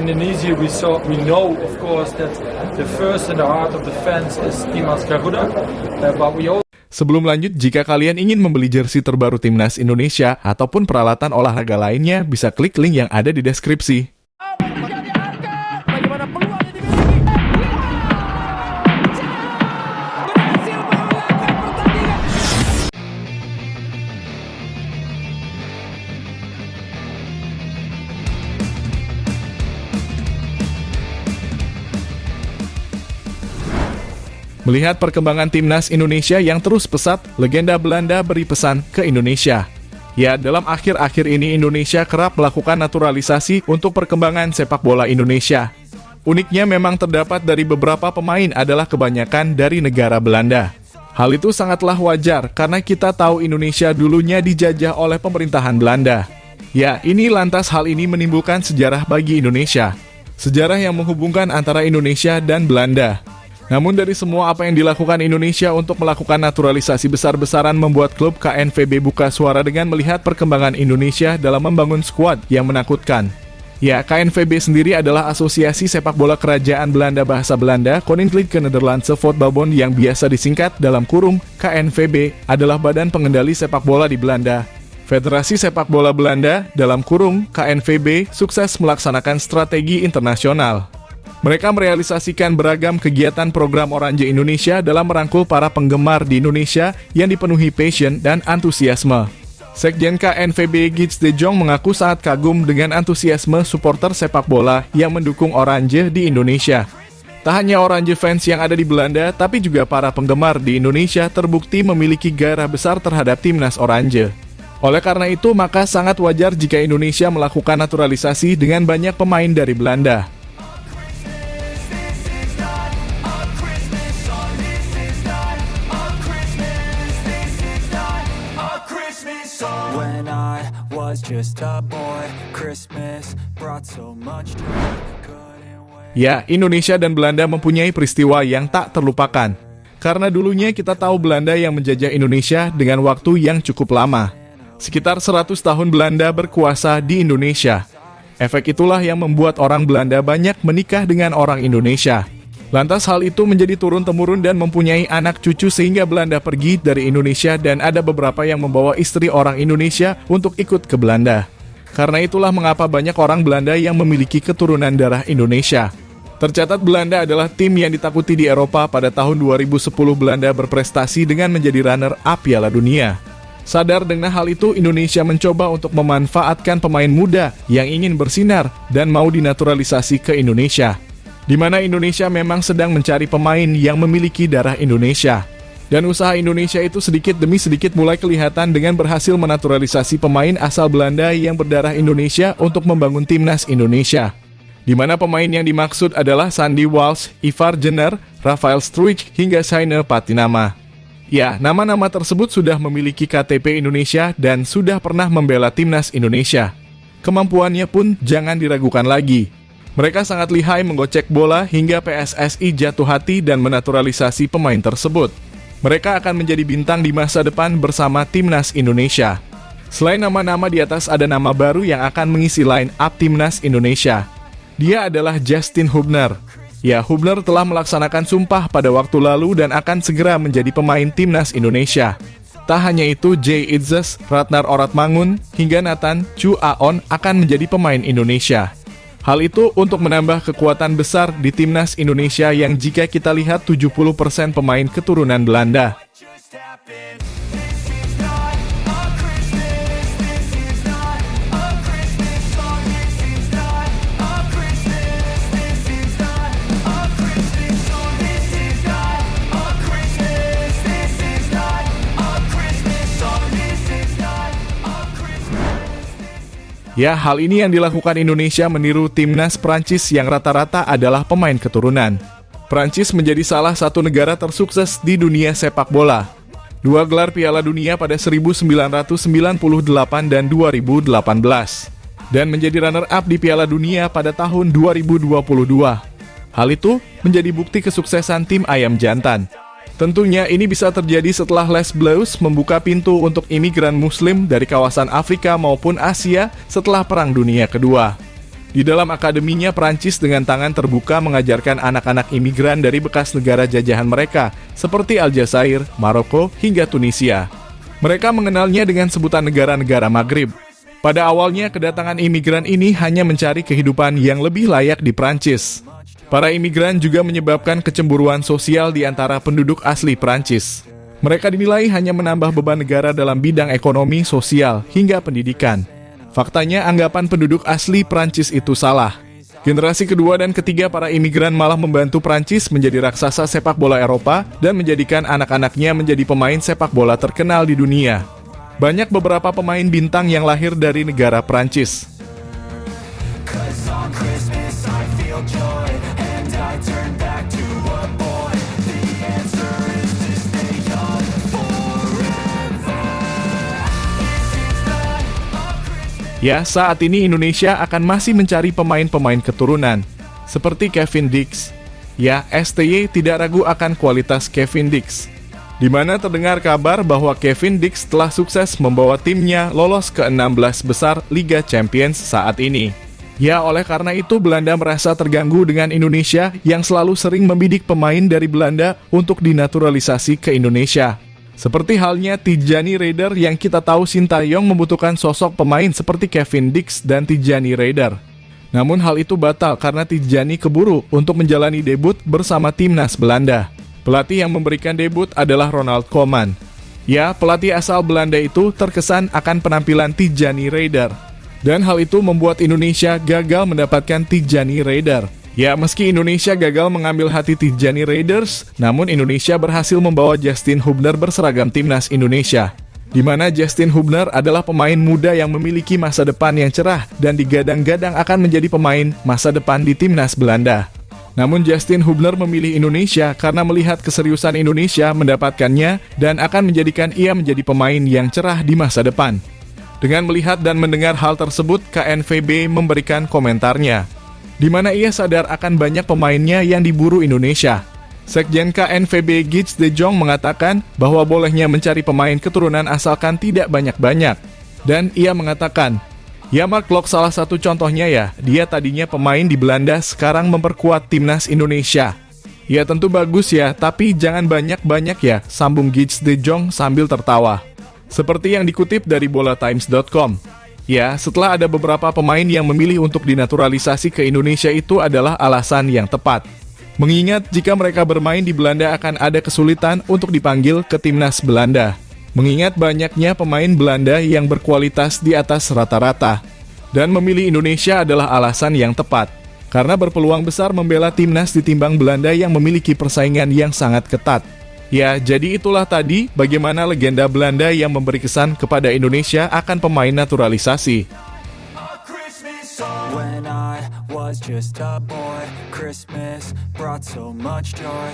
Indonesia, we know of course that the first in the heart of the fans is Timnas Garuda, but we also. Sebelum lanjut, jika kalian ingin membeli jersey terbaru Timnas Indonesia ataupun peralatan olahraga lainnya, bisa klik link yang ada di deskripsi. Melihat perkembangan Timnas Indonesia yang terus pesat, legenda Belanda beri pesan ke Indonesia. Ya, dalam akhir-akhir ini Indonesia kerap melakukan naturalisasi untuk perkembangan sepak bola Indonesia. Uniknya memang terdapat dari beberapa pemain adalah kebanyakan dari negara Belanda. Hal itu sangatlah wajar karena kita tahu Indonesia dulunya dijajah oleh pemerintahan Belanda. Ya, ini lantas hal ini menimbulkan sejarah bagi Indonesia. Sejarah yang menghubungkan antara Indonesia dan Belanda. Namun dari semua apa yang dilakukan Indonesia untuk melakukan naturalisasi besar-besaran membuat klub KNVB buka suara dengan melihat perkembangan Indonesia dalam membangun skuad yang menakutkan. Ya, KNVB sendiri adalah asosiasi sepak bola kerajaan Belanda bahasa Belanda, Koninklijke Nederlandse Voetbalbond yang biasa disingkat dalam kurung KNVB adalah badan pengendali sepak bola di Belanda. Federasi Sepak Bola Belanda dalam kurung KNVB sukses melaksanakan strategi internasional. Mereka merealisasikan beragam kegiatan program Oranje Indonesia dalam merangkul para penggemar di Indonesia yang dipenuhi passion dan antusiasme. Sekjen KNVB Gids de Jong mengaku sangat kagum dengan antusiasme supporter sepak bola yang mendukung Oranje di Indonesia. Tak hanya Oranje fans yang ada di Belanda, tapi juga para penggemar di Indonesia terbukti memiliki gairah besar terhadap timnas Oranje. Oleh karena itu, maka sangat wajar jika Indonesia melakukan naturalisasi dengan banyak pemain dari Belanda. When I was just a boy, Christmas brought so much joy. Ya, Indonesia dan Belanda mempunyai peristiwa yang tak terlupakan. Karena dulunya kita tahu Belanda yang menjajah Indonesia dengan waktu yang cukup lama. Sekitar 100 tahun Belanda berkuasa di Indonesia. Efek itulah yang membuat orang Belanda banyak menikah dengan orang Indonesia. Lantas hal itu menjadi turun-temurun dan mempunyai anak cucu sehingga Belanda pergi dari Indonesia dan ada beberapa yang membawa istri orang Indonesia untuk ikut ke Belanda. Karena itulah mengapa banyak orang Belanda yang memiliki keturunan darah Indonesia. Tercatat Belanda adalah tim yang ditakuti di Eropa pada tahun 2010 Belanda berprestasi dengan menjadi runner-up Piala Dunia. Sadar dengan hal itu, Indonesia mencoba untuk memanfaatkan pemain muda yang ingin bersinar dan mau dinaturalisasi ke Indonesia. Di mana Indonesia memang sedang mencari pemain yang memiliki darah Indonesia. Dan usaha Indonesia itu sedikit demi sedikit mulai kelihatan dengan berhasil menaturalisasi pemain asal Belanda yang berdarah Indonesia untuk membangun timnas Indonesia. Di mana pemain yang dimaksud adalah Sandy Walsh, Ivar Jenner, Rafael Struijk, hingga Saine Patinama. Ya, nama-nama tersebut sudah memiliki KTP Indonesia dan sudah pernah membela timnas Indonesia. Kemampuannya pun jangan diragukan lagi. Mereka sangat lihai menggocek bola hingga PSSI jatuh hati dan menaturalisasi pemain tersebut. Mereka akan menjadi bintang di masa depan bersama timnas Indonesia. Selain nama-nama di atas ada nama baru yang akan mengisi line up timnas Indonesia. Dia adalah Justin Hubner. Ya, Hubner telah melaksanakan sumpah pada waktu lalu dan akan segera menjadi pemain timnas Indonesia. Tak hanya itu, Jay Itzes, Ratnar Oratmangun, hingga Nathan Chu Aon akan menjadi pemain Indonesia. Hal itu untuk menambah kekuatan besar di timnas Indonesia yang jika kita lihat 70% pemain keturunan Belanda. Ya, hal ini yang dilakukan Indonesia meniru timnas Prancis yang rata-rata adalah pemain keturunan. Prancis menjadi salah satu negara tersukses di dunia sepak bola. 2 gelar Piala Dunia pada 1998 dan 2018. Dan menjadi runner-up di Piala Dunia pada tahun 2022. Hal itu menjadi bukti kesuksesan tim Ayam Jantan. Tentunya ini bisa terjadi setelah Les Bleus membuka pintu untuk imigran Muslim dari kawasan Afrika maupun Asia setelah Perang Dunia Kedua. Di dalam akademinya, Prancis dengan tangan terbuka mengajarkan anak-anak imigran dari bekas negara jajahan mereka, seperti Aljazair, Maroko, hingga Tunisia. Mereka mengenalnya dengan sebutan negara-negara Maghrib. Pada awalnya, kedatangan imigran ini hanya mencari kehidupan yang lebih layak di Prancis. Para imigran juga menyebabkan kecemburuan sosial di antara penduduk asli Prancis. Mereka dinilai hanya menambah beban negara dalam bidang ekonomi, sosial, hingga pendidikan. Faktanya, anggapan penduduk asli Prancis itu salah. Generasi kedua dan ketiga para imigran malah membantu Prancis menjadi raksasa sepak bola Eropa dan menjadikan anak-anaknya menjadi pemain sepak bola terkenal di dunia. Banyak beberapa pemain bintang yang lahir dari negara Prancis. Ya, saat ini Indonesia akan masih mencari pemain-pemain keturunan, seperti Kevin Dix. Ya, STY tidak ragu akan kualitas Kevin Dix, di mana terdengar kabar bahwa Kevin Dix telah sukses membawa timnya lolos ke 16 besar Liga Champions saat ini. Ya, oleh karena itu Belanda merasa terganggu dengan Indonesia yang selalu sering membidik pemain dari Belanda untuk dinaturalisasi ke Indonesia. Seperti halnya Tijani Raider yang kita tahu Sintayong membutuhkan sosok pemain seperti Kevin Dix dan Tijani Raider. Namun hal itu batal karena Tijani keburu untuk menjalani debut bersama timnas Belanda. Pelatih yang memberikan debut adalah Ronald Koeman. Ya, pelatih asal Belanda itu terkesan akan penampilan Tijani Raider. Dan hal itu membuat Indonesia gagal mendapatkan Tijani Raider. Ya, meski Indonesia gagal mengambil hati Tijani Raiders, namun Indonesia berhasil membawa Justin Hubner berseragam timnas Indonesia. Di mana Justin Hubner adalah pemain muda yang memiliki masa depan yang cerah dan digadang-gadang akan menjadi pemain masa depan di timnas Belanda. Namun Justin Hubner memilih Indonesia karena melihat keseriusan Indonesia mendapatkannya dan akan menjadikan ia menjadi pemain yang cerah di masa depan. Dengan melihat dan mendengar hal tersebut, KNVB memberikan komentarnya, di mana ia sadar akan banyak pemainnya yang diburu Indonesia. Sekjen KNVB Gits De Jong mengatakan bahwa bolehnya mencari pemain keturunan asalkan tidak banyak-banyak. Dan ia mengatakan, ya Mark Klok salah satu contohnya ya, dia tadinya pemain di Belanda sekarang memperkuat timnas Indonesia. Ya tentu bagus ya, tapi jangan banyak-banyak ya, sambung Gits De Jong sambil tertawa. Seperti yang dikutip dari bolatimes.com. Ya, setelah ada beberapa pemain yang memilih untuk dinaturalisasi ke Indonesia itu adalah alasan yang tepat. Mengingat jika mereka bermain di Belanda akan ada kesulitan untuk dipanggil ke timnas Belanda. Mengingat banyaknya pemain Belanda yang berkualitas di atas rata-rata. Dan memilih Indonesia adalah alasan yang tepat. Karena berpeluang besar membela timnas ditimbang Belanda yang memiliki persaingan yang sangat ketat. Ya, jadi itulah tadi bagaimana legenda Belanda yang memberi kesan kepada Indonesia akan pemain naturalisasi. When I was just a boy, Christmas brought so much joy.